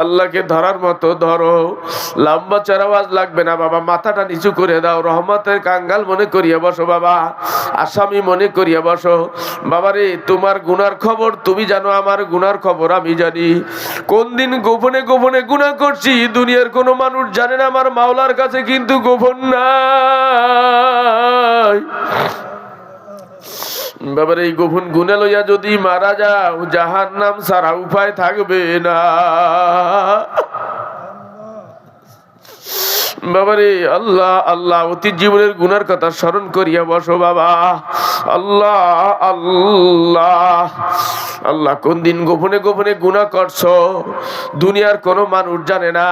আল্লাহকে ধরার মতো ধরো। লম্বা চড়া আওয়াজ লাগবে না বাবা, মাথাটা নিচু করে দাও। রহমতের কাঙ্গাল মনে করিয়া বসো বাবা, আসামি মনে করিয়া বসো। বাবারে তোমার গুনার খবর তুমি জানো, আমার গুনার খবর আমি জানি। কোন দিন গোপনে গোপনে গুনাহ করছি দুনিয়ার কোনো মানুষ জানে না, আমার মাওলার কাছে কিন্তু গোপন নাই। বাবার এই গোপন গুনাহ লইয়া যদি মারা যাও, জাহান্নাম ছাড়া উপায় থাকবে না। বাবারে আল্লাহ আল্লাহ, অতীত জীবনের গুনার কথা স্মরণ করিয়া বসো বাবা। আল্লাহ আল্লাহ আল্লাহ, কোন দিন গোপনে গোপনে গুনাহ করছো দুনিয়ার কোনো মানুষ জানে না,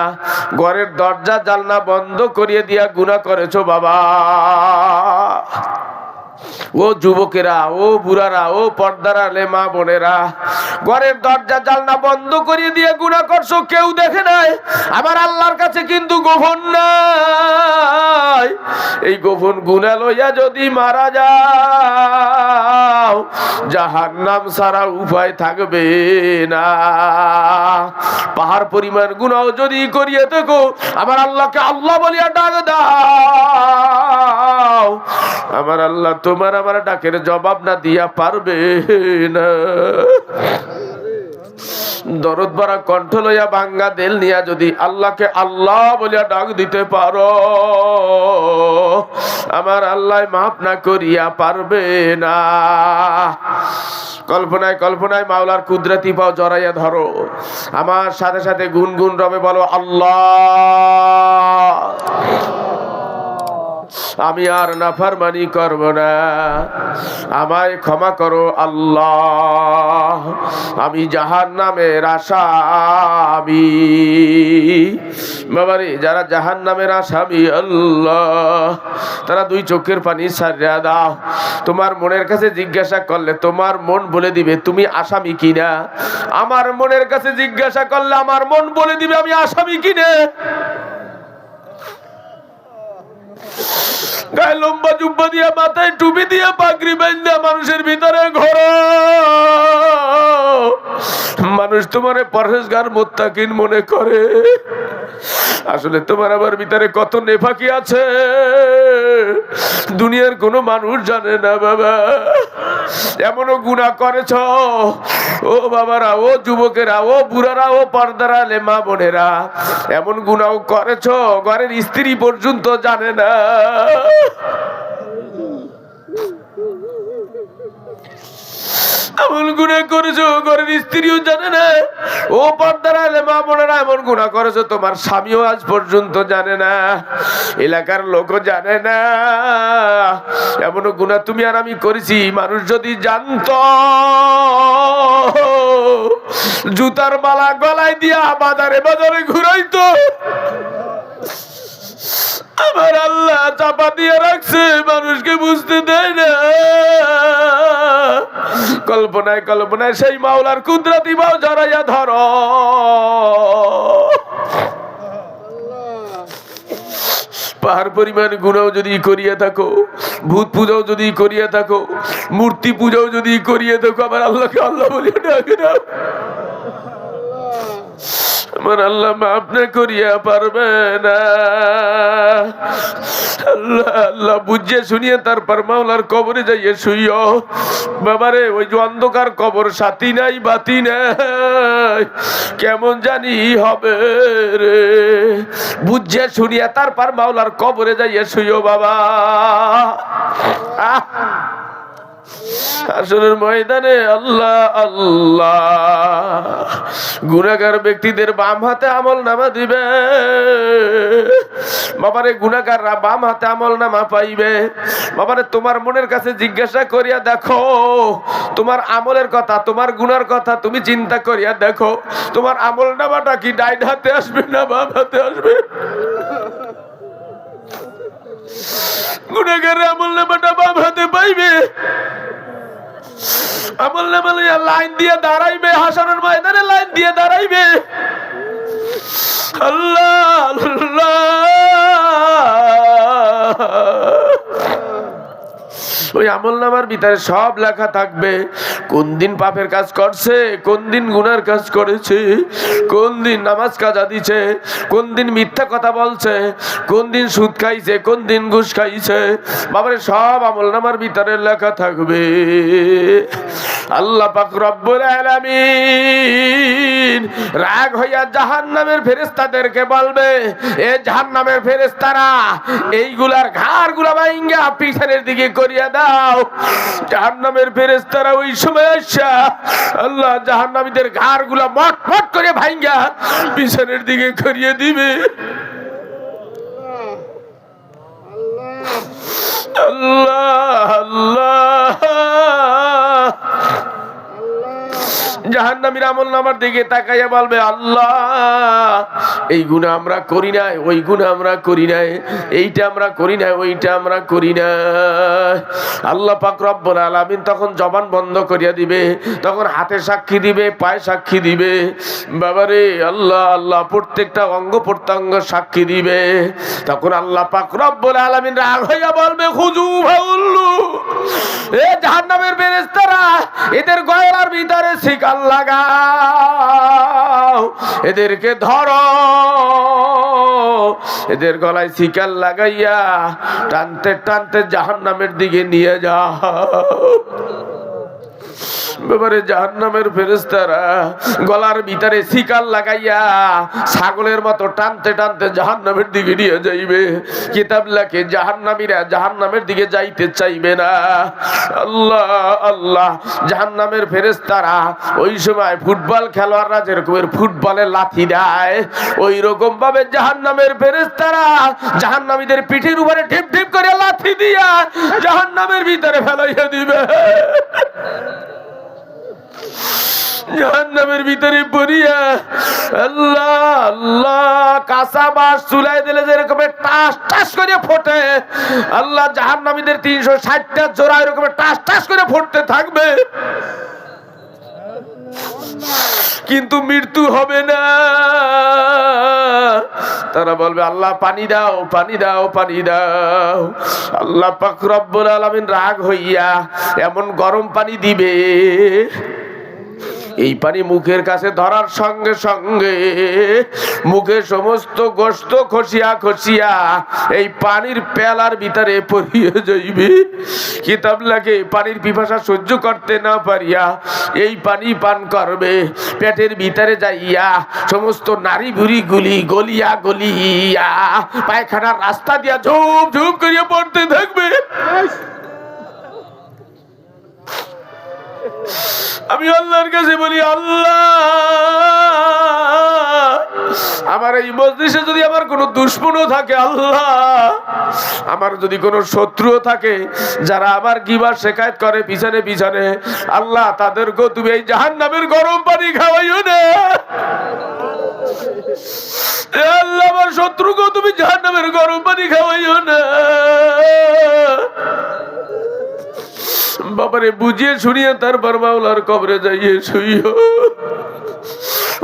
ঘরের দরজা জানলা বন্ধ করিয়ে দিয়া গুনাহ করেছো বাবা। ও যুবকেরা, ও বুড়ারা, ও পর্দার আলে মা বোনেরা, ঘরের দরজা জানলা বন্ধ করিয়ে দিয়ে গুনাহ করছো, কেউ দেখে নাই, আমার আল্লাহর কাছে কিন্তু গোপন নাই। এই গোপন গুনাহ লইয়া যদি মারা যাও, জাহান্নাম ছাড়া উপায় থাকবে না। পাহাড় পরিমাণ গুনাহ যদি করিয়ে থাকো, আমার আল্লাহকে আল্লাহ বলিয়া ডাক দাও, আমার আল্লাহ তোমার আমার ডাকের জবাব না দিয়া পারবে না। দরদ ভরা কণ্ঠ লইয়া ভাঙ্গা দিল নিয়া যদি আল্লাহকে আল্লাহ বলিয়া ডাক দিতে পারো, আমার আল্লাহ মাফ না করিয়া পারবে না। কল্পনায় কল্পনায় মাওলার কুদরতি পাও জড়াইয়া ধরো, আমার সাথে সাথে গুনগুন রবে বলো আল্লাহ। আমি আর নাফরমানি করব না, আমায় ক্ষমা করো আল্লাহ, আমি জাহান্নামের আসামি। বাবারে যারা জাহান্নামের আসামি আল্লাহ, তারা দুই চোখের পানি ছাড়িয়া দাও। তোমার মনের কাছে জিজ্ঞাসা করলে তোমার মন বলে দিবে তুমি আসামি কিনা। আমার মনের কাছে জিজ্ঞাসা করলে আমার মন বলে দিবে আমি আসামি কিনা। গায়ে লম্বা জুব্বা দিয়া, মাথায় টুপি দিয়া, পাগড়ি বাঁধা মানুষের ভিতরে ঘর, মানুষ তোমারে পরহেজগার মুত্তাকিন মনে করে, আসলে তোমার আবার ভিতরে কত নেফাকি আছে দুনিয়ার কোনো মানুষ জানে না বাবা। এমনও গুনাহ করেছ ও বাবারা, ও যুবকেরা, ও বুড়ারা, ও পর্দার আলে মা বোনেরা, এমন গুনাহ করেছ ঘরের স্ত্রী পর্যন্ত জানে না। এমন গুনাহ করেছো ঘরের স্ত্রীও জানে না। ও পর্দার আলে মা বোনেরা, এমন গুনাহ করেছো তোমার স্বামীও আজ পর্যন্ত জানে না, এলাকার লোকও জানে না। এমন গুনাহ তুমি আর আমি করেছি, মানুষ যদি জানতো জুতার মালা গলায় দিয়া বাজারে বাজারে ঘুরাইতো। আমার আল্লাহ চাপা দিয়ে রাখছে, মানুষকে বুঝতে দেয় না। কল্পনায় কল্পনায় সেই মাওলার কুদরতি বাও জড়াইয়া ধরো। পাহাড় পরিমাণ গুনাহ যদি করিয়া থাকো, ভূত পূজাও যদি করিয়া থাকো, মূর্তি পূজাও যদি করিয়া থাকো, আমার আল্লাহকে আল্লাহ বলিয়া ডাকে দাও। আমার আল্লাহ মাফ না করিয়া পারবে না। আল্লাহ আল্লাহ বুঝিয়ে শুনিয়ে তারপর মাওলার কবরে যাইয়ে শুইও বাবারে। ওই যে অন্ধকার কবর, সাথী নাই বাতি নাই, কেমন জানি হবে রে। বুঝিয়ে শুনিয়ে তারপর মাওলার কবরে যাইয়ে শুইও বাবা। হাসরের ময়দানে আল্লাহ আল্লাহ, গুনাহগার ব্যক্তিদের বাম হাতে আমল নামা দিবে বাবারে। গুনাহগাররা বাম হাতে আমল নামা পাইবে বাবারে। তোমার মনের কাছে জিজ্ঞাসা করিয়া দেখো, তোমার আমলের কথা, তোমার গুনার কথা তুমি চিন্তা করিয়া দেখো, তোমার আমল নামাটা কি ডাইন হাতে আসবে না বাম হাতে আসবে? গুনাহগারের আমল নামাটা বাম হাতে পাইবে। আমল নামা লইয়া লাইন দিয়ে দাঁড়াইবে, হাসরের ময়দানে লাইন দিয়ে দাঁড়াইবে। আল্লাহ আল্লাহ, ওই আমল নামার ভিতরে সব লেখা থাকবে কোন দিন পাপের কাজ করছে, কোন দিন গুনার কাজ করেছে, কোন দিন নামাজ কাজা দিছে, কোন দিন মিথ্যা কথা বলছে, কোন দিন সুদ খাইছে, কোন দিন ঘুষ খাইছে, বাবারে সব আমলনামার ভিতরে লেখা থাকবে। আল্লাহ পাক রব্বুল আলামিন রাগ হইয়া জাহান্নামের ফেরেশতাদেরকে বলবে, এ জাহান্নামের ফেরেশতারা এইগুলার ঘাড়গুলা ভাঙা পিছনের দিকে করিয়া দাও। জাহান্নামের ফেরেশতারা ওই সময় আসা আল্লাহ জাহান্নামীদের ঘাড়গুলা মট মট করে ভাঙা পিছনের দিকে করিয়ে দিবে। আল্লাহ আল্লাহ জাহান্নামীর আমলনামার দিকে তাকাইয়া বলবে, আল্লাহ এই গুনাহ আমরা করি নাই, ওই গুনাহ আমরা করি নাই, এইটা আমরা করি নাই, ওইটা আমরা করি নাই। আল্লাহ পাক রব্বুল আলামিন তখন জবান বন্ধ করিয়া দিবে, তখন হাতে সাক্ষী দিবে, পায়ে সাক্ষী দিবে। বাবারে আল্লাহ আল্লাহ প্রত্যেকটা অঙ্গ প্রত্যঙ্গ সাক্ষী দিবে। তখন আল্লাহ পাক রব্বুল আলামিন রাগ হইয়া বলবে, খুজু ফাউল্লু, এ জাহান্নামের ফেরেশতারা এদের গলার ভিতরে শিকল লাগাও, এদেরকে ধরো, এদের গলায় শিকল লাগাইয়া টানতে টানতে জাহান্নামের দিকে নিয়ে যাও। ব্যাপারে জাহান্নামের ফেরেশতারা গলার ভিতরে শিকল লাগাইয়া ছাগলের মতো টানতে টানতে জাহান্নামের দিকে নিয়ে যাইবে। কিতাব লেখে জাহান্নামীরা জাহান্নামের দিকে যাইতে চাইবে না। আল্লাহ আল্লাহ জাহান্নামের ফেরেশতারা ওই সময় ফুটবল খেলোয়াড়রা যেরকমের ফুটবলের লাথি দেয়, ওই রকম ভাবে জাহান্নামের ফেরেশতারা জাহান্নামীদের পিঠের উপরে ঢিপ ঢিপ করে লাথি দিয়া জাহান্নামের ভিতরে ফেলাইয়া দিবে। জাহান্নামের ভিতরে পড়িয়া আল্লাহ আল্লাহ কাঁচা বাঁশ চুলায় দিলে যেরকম টাস টাস করে ফোটে, আল্লাহ জাহান্নামীদের 360টা জোড়া এরকম টাস টাস করে ফুটতে থাকবে, কিন্তু মৃত্যু হবে না। তারা বলবে, আল্লাহ পানি দাও, পানি দাও, পানি দাও। আল্লাহ পাক রব্বুল আলামিন রাগ হইয়া এমন গরম পানি দিবে, এই পানি মুখের কাছে ধরার সঙ্গে সঙ্গে মুখে সমস্ত গোশত খসিয়া খসিয়া এই পানির পেলার ভিতরে পড়িয়ে যাইবে। কিতাব লাগে পানির পিপাসা সহ্য করতে না পারিয়া এই পানি পান করবে, পেটের ভিতরে যাইয়া সমস্ত নারী ভুড়ি গুলি গলিয়া গলিয়া পায়খানার রাস্তা দিয়া ঝুপ ঝুপ করিয়া পড়তে থাকবে। আমি আল্লাহর কাছে বলি, আল্লাহ আমার এই মজলিসে যদি আমার কোনো দুশমনও থাকে, আল্লাহ আমার যদি কোনো শত্রুও থাকে যারা আমার গিবত শিকায়ত করে পিছনে পিছনে, আল্লাহ তাদেরকেও তুমি এই জাহান্নামের গরম পানি খাওয়াইও না। আল্লাহ আমার শত্রুকেও তুমি জাহান্নামের গরম পানি খাওয়াইও না। বাবারে বুঝিয়ে শুনিয়ে তারপর মাওলার কবরে যাইয়ে শুইও।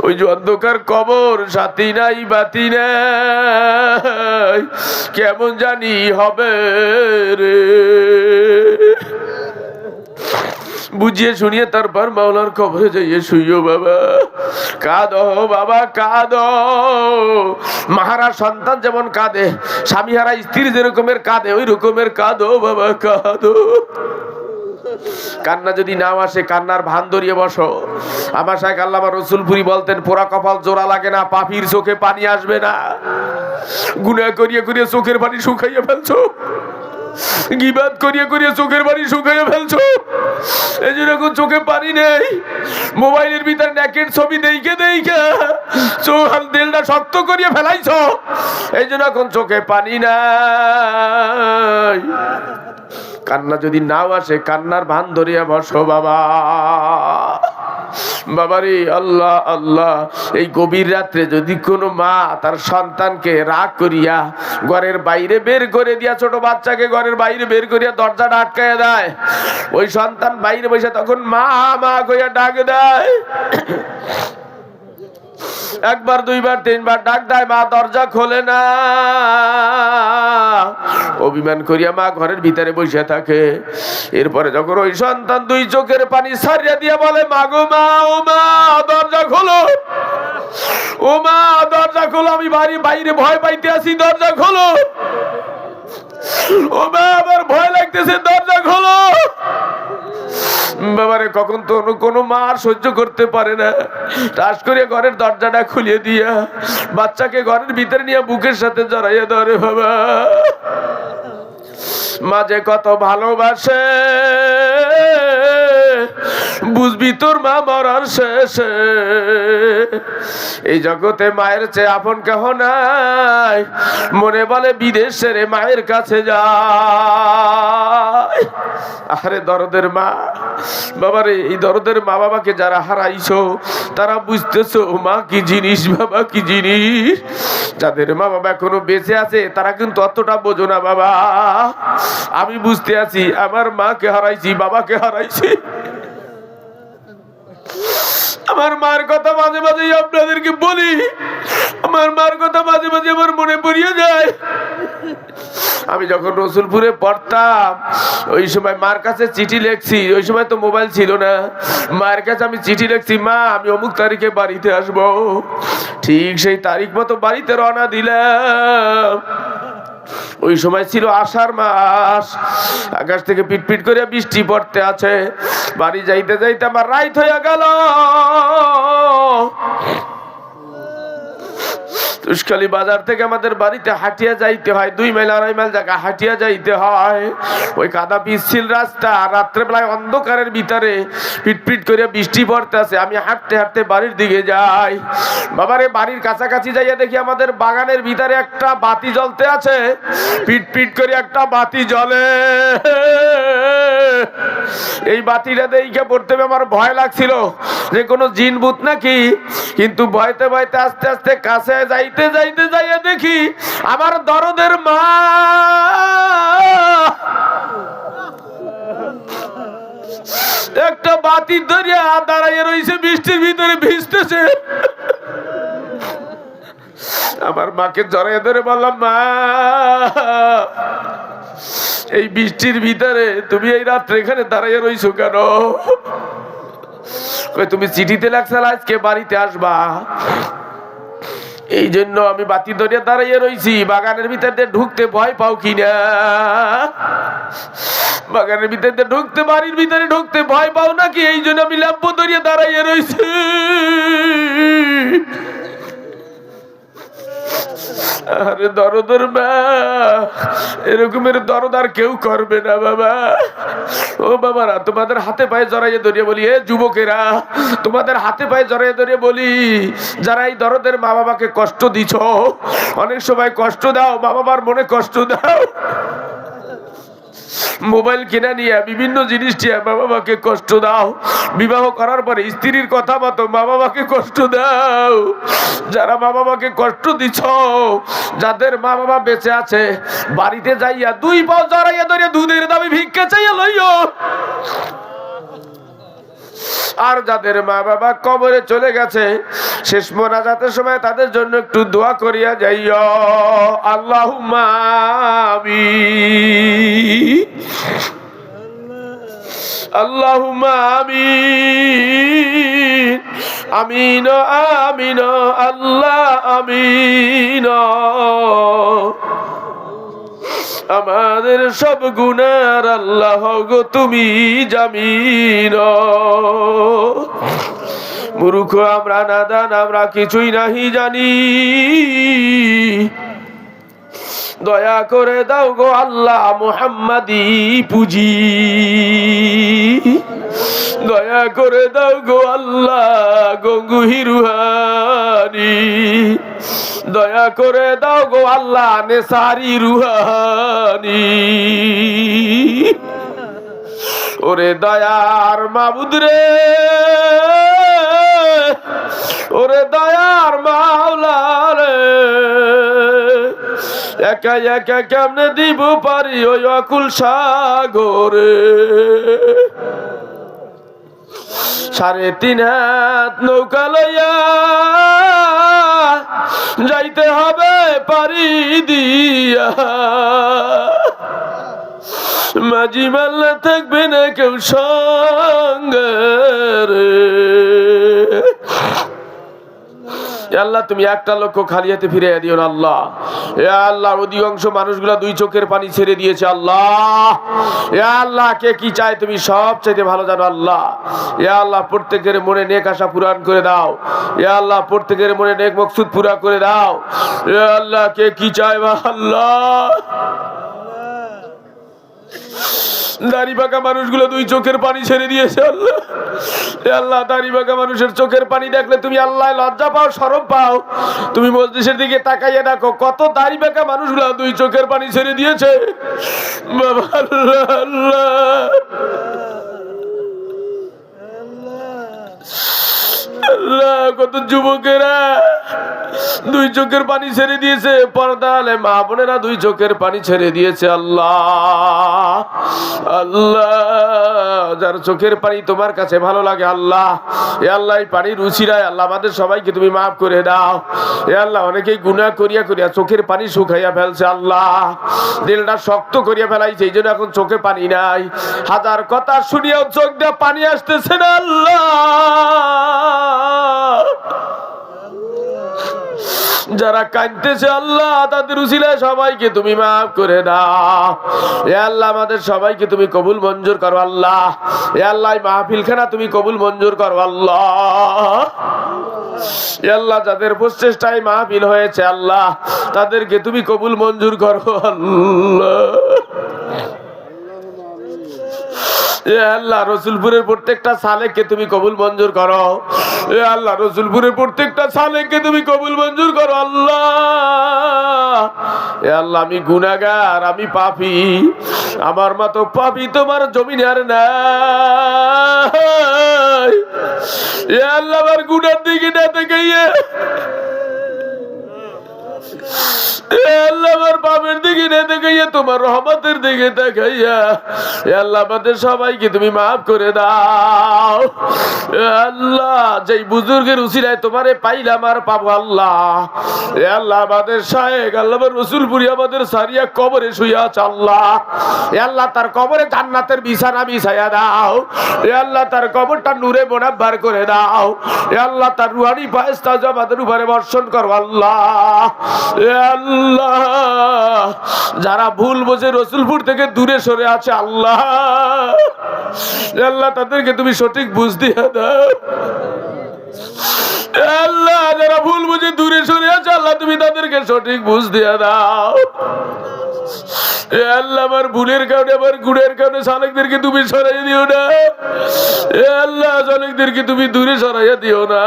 ওই যে অন্ধকার কবর, সাথী নাই বাতি নাই, কেমন জানি হবে রে। বুঝিয়ে শুনিয়ে তারপর মাওলার কবরে যাইয়ে শুইও। বাবা কাঁদো, বাবা কাঁদো। মাহারা সন্তান যেমন কাঁদে, স্বামী হারা স্ত্রী যেরকমের কাঁদে, ওই রকমের কাঁদো বাবা কাঁদো। কান্না যদি নাও আসে কান্নার ভান ধরিয়ে বসো। আমার শাইখ আল্লামা রসুলপুরি বলতেন, পোড়া কপাল জোড়া লাগে না, পাপীর চোখে পানি আসবে না। গুনাহ করিয়ে করিয়ে চোখের পানি শুকাইয়া ফেলছো, গীবাত করিয়ে করিয়ে চোখের পানি শুকাইয়া ফেলছো। এই জন্য এখন চোখে পানি নেই। মোবাইলের ভিতরে নেকের ছবি দেখে দেখে চোখ দিলটা শক্ত করিয়ে ফেলাইছো, এই জন্য এখন চোখে পানি নাই। কান্না যদি নাও আসে কান্নার ভান ধরিয়া বসো বাবা। বাবারে আল্লাহ আল্লাহ, এই গভীর রাত্রে যদি কোনো মা তার সন্তানকে রাগ করিয়া ঘরের বাইরে বের করে দিয়া, ছোট বাচ্চাকে ঘরের বাইরে বের করিয়া দরজাটা আটকাইয়া দেয়, ওই সন্তান বাইরে বসে তখন মা মা কইয়া ডাক দেয়, একবার দুইবার তিনবার ডাক দেয়, মা দরজা খোলে না। অভিমান করিয়া মা ঘরের ভিতরে বসে থাকে। এরপরে যখন ওই সন্তান দুই চোখের পানি ছাড়িয়া দিয়া বলে, মা গো মা, ও মা দরজা খোলো, ও মা দরজা খোলো, আমি বাইরে ভয় পাইতে আছি, দরজা খোলো, ও মা আমার ভয় লাগতেছে, দরজা খোলো। বাবারে কখন তো কোনো মা আর সহ্য করতে পারে না, টাস করে ঘরের দরজাটা খুলিয়ে দিয়া বাচ্চাকে ঘরের ভিতরে নিয়ে বুকের সাথে জড়াইয়া ধরে। বাবা মাঝে কত ভালোবাসে বুঝবি তোর মা মরার শেষে। এই জগতে মায়ের চেয়ে আপন কেহ নাই, মনে বলে বিদেশের মায়ের কাছে যায়। আরে দরদের মা বাবারে, এই দরদের মা বাবাকে যারা হারাইছো তারা বুঝতেছো মা কি জিনিস, বাবা কি জিনিস। যাদের মা বাবা এখনো বেঁচে আছে তারা কিন্তু অতটা বোঝো না বাবা। আমি বুঝতে আছি, আমার মাকে হারাইছি, বাবাকে হারাইছি। আমার মার কথা মাঝে মাঝে আপনাদেরকে বলি, আমার মার কথা মাঝে মাঝে আমার মনে পড়িয়ে যায়। আমি যখন রসুলপুরে পড়তাম ওই সময় মার কাছে চিঠি লিখছি, ওই সময় তো মোবাইল ছিল না। মায়ের কাছে আমি চিঠি লিখছি, মা আমি অমুক তারিখে বাড়িতে আসবো। ঠিক সেই তারিখ মতো বাড়িতে রওনা দিলাম। ওই সময় ছিল আষাঢ় মাস, আকাশ থেকে পিটপিট করে বৃষ্টি পড়তে আছে। বাড়ি যাইতে যাইতে আমার রাইত হয়ে গেল। তুষখালী বাজার থেকে আমাদের বাড়িতে হাঁটিয়া যাইতে হয়, 2 মাইল 2.5 মাইল জায়গা হাঁটিয়া যাইতে হয়। ওই কাদা পিচ্ছিল রাস্তা, রাত্রেবেলায় অন্ধকারের ভিতরে পিটপিট করে বৃষ্টি পড়তে আছে। আমি হাঁটতে হাঁটতে বাড়ির দিকে যাই। বাবারে বাড়ির কাছাকাছি যাইয়া দেখি আমাদের বাগানের ভিতরে একটা বাতি জ্বলতে আছে। পিটপিট করে একটা বাতি জ্বলে। এই বাতিটা দেখে পড়তে আমার ভয় লাগছিল যে কোনো জিন ভূত নাকি, কিন্তু ভয়তে ভয়তে আস্তে আস্তে কাছে যাইতে যাইতে যাইয়া দেখি আমার দরদের মা একটা বাতি ধরিয়া দাঁড়াইয়া রয়েছে, বৃষ্টির ভিতরে ভিজতেছে। আমার মাকে জড়াইয়া ধরে বললাম, মা এই বৃষ্টির ভিতরে তুমি এই রাত্রে এখানে দাঁড়াইয়া রইছো কেন? তুমি চিঠিতে লেখছিল আজকে বাড়িতে আসবা, এই জন্য আমি বাতি ধরিয়া দাঁড়াইয়া রইছি। বাগানের ভিতরে ঢুকতে ভয় পাও কিনা? বাগানের ভিতরে ঢুকতে, বাড়ির ভিতরে ঢুকতে ভয় পাও নাকি? এই জন্য আমি ল্যাম্প ধরিয়া দাঁড়াইয়া রইছি। আরে দরদের মা, এরকমের দরদ আর কেউ করবে না বাবা। ও বাবারা, তোমাদের হাতে পায়ে জড়াইয়ে ধরিয়ে বলি, এ যুবকেরা তোমাদের হাতে পায়ে জড়াইয়ে ধরিয়ে বলি, যারা এই দরদের মা বাবাকে কষ্ট দিছ, অনেক সময় কষ্ট দাও, মা বাবার মনে কষ্ট দাও। মোবাইল কিনা নিয়ে বিভিন্ন জিনিস দিয়ে মা বাবাকে কষ্ট দাও। বিবাহ করার পরে স্ত্রীর কথা মতো মা বাবাকে কষ্ট দাও। যারা মা বাবাকে কষ্ট দিছ, যাদের মা বাবা বেঁচে আছে, বাড়িতে যাইয়া 2 পাও জড়াইয়া ধরে দুধের দামে ভিক্ষা চাইয়া লইও। আর যাদের মা বাবা কবরে চলে গেছে, শেষ মোনাজাতের সময় তাদের জন্য একটু দোয়া করিয়া যাইও। আল্লাহুম্মা আমিন, আল্লাহুম্মা আমিন, আমিন আমিন আল্লাহ আমিন। আমাদের সব গুনার আল্লাহ গো তুমি জামিন। মূর্খ আমরা, নাদান আমরা, কিছুই নাহি জানি। দয়া করে দাও গো আল্লাহ মুহাম্মাদি পুজি। দয়া করে দাও গো আল্লাহ গঙ্গুহি রুহানি। দয়া করে দাও গো আল্লাহ নেসারি রুহানি। ওরে দয়ার মাবুদ রে, ওরে দয়ার মাওলা রে, একা একা কেমনে দিব পারি ওই অকুল সাগরে। 3.5 হাত নৌকা লইয়া যাইতে হবে পারি দিয়া। মাঝি মাল্লা থাকবে না কেউ সঙ্গে রে। আল্লাহ তুমি একটা লক্ষ্য খালি হাতে ফিরে দিও না আল্লাহ। এ আল্লাহ অধিকাংশ মানুষগুলা দুই চোখের পানি ছেড়ে দিয়েছে আল্লাহ। এ আল্লাহ কে কি চায় তুমি সব চাইতে ভালো জানো আল্লাহ। এ আল্লাহ প্রত্যেকের মনে নেক আশা পূরণ করে দাও। এ আল্লাহ প্রত্যেকের মনে নেক মকসুদ পুরা করে দাও। এ আল্লাহ কে কি চায় বা আল্লাহ। দাড়ি পাকা মানুষগুলো দুই চোখের পানি ছেড়ে দিয়েছে আল্লাহ। আল্লাহ দাড়ি পাকা মানুষের চোখের পানি দেখলে তুমি আল্লাহ লজ্জা পাও, শরম পাও। তুমি মজলিসের দিকে তাকাইয়ে দেখো কত দাড়ি পাকা মানুষগুলো দুই চোখের পানি ছেড়ে দিয়েছে বাবা। আল্লাহ আল্লাহ কত যুবকেরা দুই চোখের পানি ছেড়ে দিয়েছে, পর্দা আলে মা বোনেরা দুই চোখের পানি ছেড়ে দিয়েছে আল্লাহ। আল্লাহ যার চোখের পানি তোমার কাছে ভালো লাগে আল্লাহ, এ আল্লাহ এই পানির রুচিরায় আল্লাহ আমাদের সবাইকে তুমি মাফ করে দাও। এ আল্লাহ অনেকেই গুনাহ করিয়া করিয়া চোখের পানি শুকাইয়া ফেলছে আল্লাহ, দিলটা শক্ত করিয়া ফেলাইছে, এই জন্য এখন চোখে পানি নাই। হাজার কথা শুনিয়াও চোখ দিয়ে পানি আসতেছে না আল্লাহ। যারা কাঁদতেছে আল্লাহ তাদের উসিলায় সবাইকে তুমি মাফ করে দাও। এ আল্লাহ আমাদের সবাইকে তুমি কবুল মঞ্জুর করো আল্লাহ। এ আল্লাহ মাহফিলখানা তুমি কবুল মঞ্জুর করো আল্লাহ। এ আল্লাহ যাদের প্রচেষ্টায় মাহফিল হয়েছে আল্লাহ তাদেরকে তুমি কবুল মঞ্জুর করো আল্লাহ। এ আল্লাহ রসুলপুরের প্রত্যেকটা সালেককে তুমি কবুল মঞ্জুর করো। এ আল্লাহ রসুলপুরের প্রত্যেকটা সালেককে তুমি কবুল মঞ্জুর করো আল্লাহ। এ আল্লাহ আমি গুনাহগার, আমি পাপী, আমার মতো পাপী তোমার জমিনে আর নাই। এ আল্লাহ আমার গুনার দিকে না তাকাইয়া, আল্লাহ আমার পাপের দিকে না তাকাইয়া তোমার রহমতের দিকে তাকাইয়া আল্লাহ আমাদের সবাইকে তুমি মাফ করে দাও। আল্লাহ যেই বুজুর্গের উসিলায় তোমারে পাইলাম আর পাবো আল্লাহ। আল্লাহ আমাদের শায়েখ আল্লাহ রসুলপুরি আমাদের সারিয়া কবরে শুয়ে আছে আল্লাহ। আল্লাহ তার কবরে জান্নাতের বিছানা বিছাইয়া দাও। আল্লাহ তার কবরটা নূরে মোনাব্বার করে দাও। আল্লাহ তার রুহানি ফায়েস্তা আমাদের উপরে বর্ষণ করো আল্লাহ। আল্লাহ যারা ভুল বোঝে রসুলপুর থেকে দূরে সরে আছে আল্লাহ, আল্লাহ তাদেরকে তুমি সঠিক বুঝ দিয়ে দাও। আল্লাহ যারা ভুল বুঝে দূরে সরে আছে আল্লাহ তুমি তাদেরকে সঠিক বুঝ দিয়ে দাও। আল্লাহ আমার ভুলের কারণে আমার গুণের কারণে সালেকদেরকে তুমি সরাইয়া দিও না। আল্লাহ সালেকদেরকে তুমি দূরে সরাইয়া দিও না।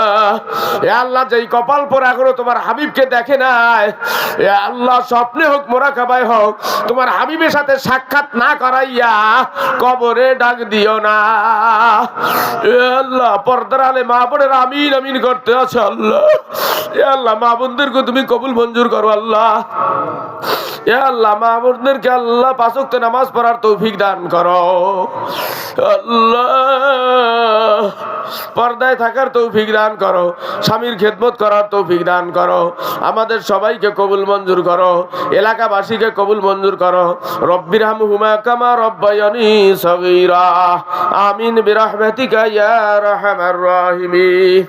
আল্লাহ যেই কপাল পোড়া করো তোমার হাবিবকে দেখে নাই, আল্লাহ স্বপ্নে হোক মোরাকাবায় হোক তোমার হাবিবের সাথে সাক্ষাৎ না করাইয়া কবরে ডাক দিও না। আল্লাহ পর্দার আলে মা বোনের আমিন আমিন করতে আছে আল্লাহ। আল্লাহ মা বোনদেরকে তুমি কবুল মঞ্জুর করো আল্লাহ। আল্লাহ মা বোনদেরকে আল্লাহ পাঁচ ওয়াক্ত নামাজ পড়ার তৌফিক দান করো আল্লাহ। পর্দায় থাকার তৌফিক দান করো, স্বামীর খেদমত করার তৌফিক দান করো। আমাদের সবাইকে কবুল মঞ্জুর করো, এলাকাবাসীকে কবুল মঞ্জুর করো। রব্বির হামহুমা কামা রব্বায়ানি সগীরা। আমিন বিরহমাতিকা ইয়া আরহামার রাহিমিন।